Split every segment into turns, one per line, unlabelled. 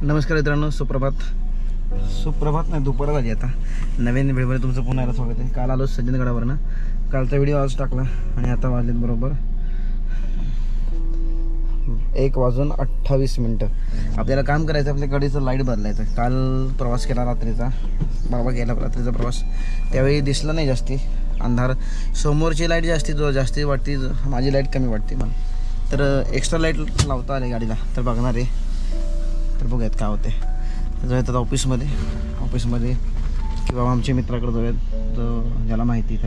नमस्कार मित्रांनो, सुप्रभात नाही दुपार झाली आता. नवीन व्हिडिओमध्ये तुमचं पुन्हा एकदा स्वागत आहे. काल आलो सज्जनगडावरनं, कालचा व्हिडिओ आज टाकला आणि आता वाजलेत बरोबर 1:28. आपल्याला काम करायचं, आपल्या गाडीचं लाईट बदलायचं. काल प्रवास केला रात्रीचा, बाबा गेला रात्रीचा प्रवास, त्यावेळी दिसला नाही जास्ती अंधार. समोरची लाईट जास्ती वाटते, माझी लाईट कमी वाटते मला. तर एक्स्ट्रा लाईट लावता आले गाडीला, तर बघणार आहे. तर बघूयात काय होते. जाऊयात ऑफिसमध्ये किंवा आमच्या मित्राकडे जाऊयात, ज्याला माहिती.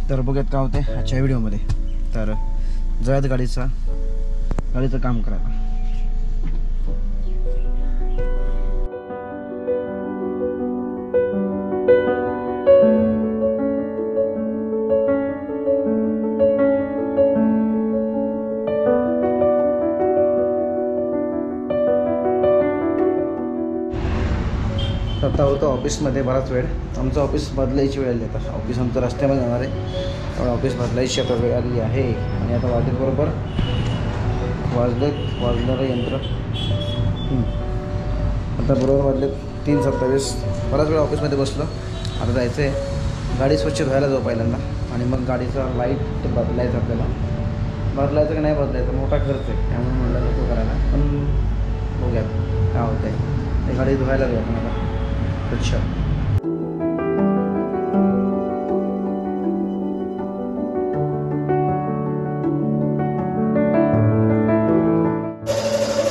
तर बघूयात काय होते आजच्या व्हिडिओमध्ये. तर जाऊयात गाडीचं काम करायला. आता होतं ऑफिसमध्ये बराच वेळ. आमचं ऑफिस बदलायची वेळ आली. आता ऑफिस आमचं रस्त्यामध्ये जाणार आहे, त्यामुळे ऑफिस बदलायची आता वेळ आली आहे. आणि आता बरोबर वाजलं यंत्र. आता बरोबर वाजलेत 3:27. बराच वेळ ऑफिसमध्ये बसलो. आता जायचं आहे, गाडी स्वच्छ धुवायला जाऊ पहिल्यांदा, आणि मग गाडीचा लाईट बदलायचा. आपल्याला बदलायचं की नाही बदलायचं, मोठा खर्च आहे, त्यामुळे म्हणलं नको करायला. पण बघूयात काय होतं आहे. ते गाडी धुवायला जाऊ आपण आता. अच्छा,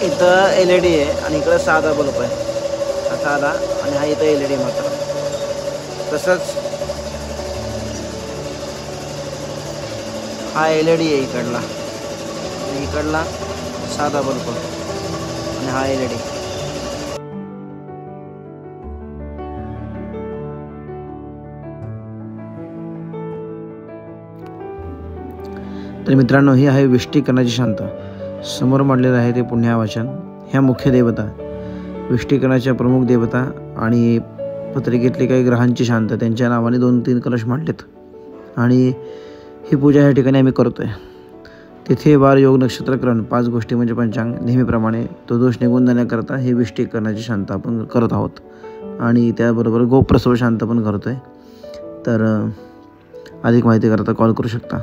इथं LED आहे आणि इकडं साधा बल्ब आहे. हा साधा आणि हा इथं LED मात्र. तसंच हा LED आहे इकडला, आणि इकडला साधा बल्ब आणि हा LED. तर मित्रांनो, ही आहे विष्टीकरणाची शांत. समोर मांडलेलं आहे ते पुण्यावाचन. ह्या मुख्य देवता, विष्टीकरणाच्या प्रमुख देवता आणि पत्रिकेतले काही ग्रहांची शांत, त्यांच्या नावाने 2-3 कलश मांडलेत. आणि ही पूजा ह्या ठिकाणी आम्ही करतो आहे. तिथे वार, योग, नक्षत्रकरण 5 गोष्टी म्हणजे पंचांग. नेहमीप्रमाणे तो दोष निघून जाण्याकरता ही विष्टीकरणाची शांत आपण करत आहोत. आणि त्याबरोबर गोप्रसव शांत पण करतो आहे. तर अधिक माहिती करता कॉल करू शकता.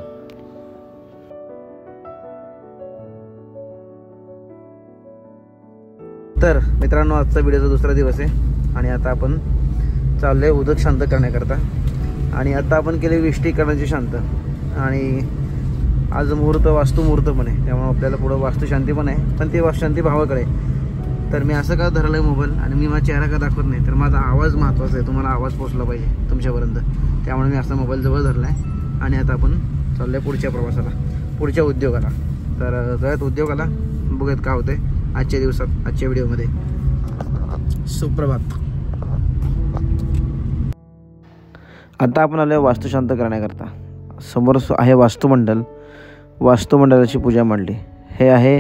तर मित्रांनो, आजचा व्हिडिओचा दुसरा दिवस आहे आणि आता आपण चाललो आहे उदक शांत करण्याकरता. आणि आता आपण केले विष्टीकरणाची शांत. आणि आज वास्तू मुहूर्त पण आहे, त्यामुळे आपल्याला पुढं वास्तुशांती पण आहे. पण ती वास्तुशांती भावाकडे. तर मी असं का धरलं आहे मोबाईल आणि मी माझा चेहरा का दाखवत नाही, तर माझा आवाज महत्त्वाचा आहे. तुम्हाला आवाज पोचला पाहिजे तुमच्यापर्यंत, त्यामुळे मी असा मोबाईल जवळ धरला आहे. आणि आता आपण चाललो आहे पुढच्या प्रवासाला, पुढच्या उद्योगाला. तर जाऊयात उद्योगाला, बघूयात काय होते आजच्या दिवसात, आजच्या व्हिडिओमध्ये. सुप्रभात. आता आपण आलो वास्तुशांत करण्याकरता. समोर आहे वास्तुमंडळाची पूजा मांडली. हे आहे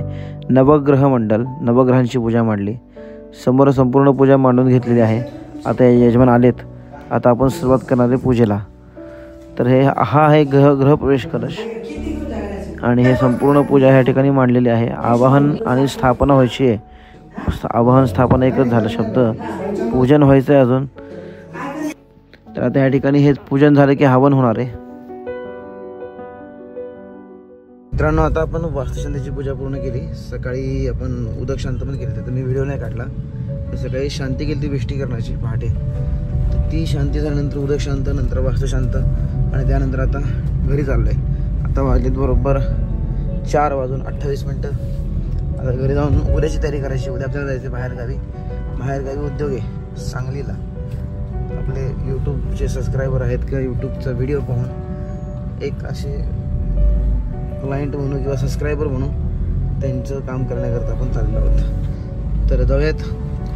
नवग्रह मंडल, नवग्रहांची पूजा मांडली. समोर संपूर्ण पूजा मांडून घेतलेली आहे. आता यजमान आलेत, आता आपण सुरुवात करणार आहे पूजेला. तर हा आहे गृहप्रवेश कलश. आणि हे संपूर्ण पूजा ह्या ठिकाणी मांडलेली आहे. आवाहन आणि स्थापना व्हायची आहे. आवाहन स्थापना एकच झालं शब्द, पूजन व्हायचं आहे अजून. तर आता या ठिकाणी हे पूजन झालं की हवन होणार आहे. मित्रांनो, आता आपण वास्तुशांतीची पूजा पूर्ण केली. सकाळी आपण उदक शांत पण केली, तर मी व्हिडिओ नाही काढला. सकाळी शांती केली ती विष्टीकरणाची पहाटे. तर ती शांती झाल्यानंतर उदक शांत, नंतर वास्तुशांत, आणि त्यानंतर आता घरी चाललो आहे. आता वाजलेत बरोबर 4:28. आता घरी जाऊन उद्याची तयारी करायची. उद्या आपल्याला जायचं बाहेरगावी उद्योग आहे सांगलीला. आपले यूट्यूबचे सबस्क्रायबर आहेत किंवा यूट्यूबचा व्हिडिओ पाहून एक असे क्लायंट म्हणून किंवा सबस्क्रायबर म्हणून त्यांचं काम करण्याकरता आपण चाललो आहोत. तर जाऊयात.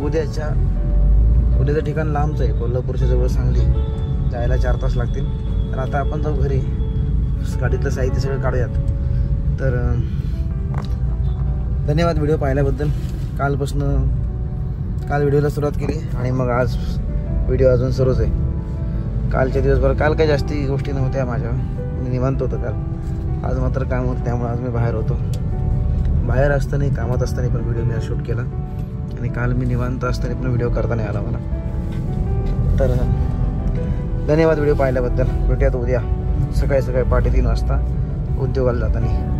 उद्याचं ठिकाण लांबचं आहे, कोल्हापूरच्या जवळ सांगली, जायला 4 तास लागतील. तर आता आपण जाऊ घरी, गाडीतलं साहित्य सगळं काढूयात. तर धन्यवाद व्हिडिओ पाहिल्याबद्दल. काल व्हिडिओला सुरुवात केली आणि मग आज व्हिडिओ अजून सुरूच आहे. कालच्या दिवसभर काल काही जास्ती गोष्टी नव्हत्या माझ्या, मी निवांत होतो काल. आज मात्र काम होतं, त्यामुळे आज मी बाहेर होतो. बाहेर असताना कामात असताना पण व्हिडिओ मी शूट केला. आणि काल मी निवांत असताना पण व्हिडिओ करता नाही आला मला. तर धन्यवाद व्हिडिओ पाहिल्याबद्दल. भेटूयात उद्या सकाळी पहाटे 3 वाजता उद्योगाला जाताना.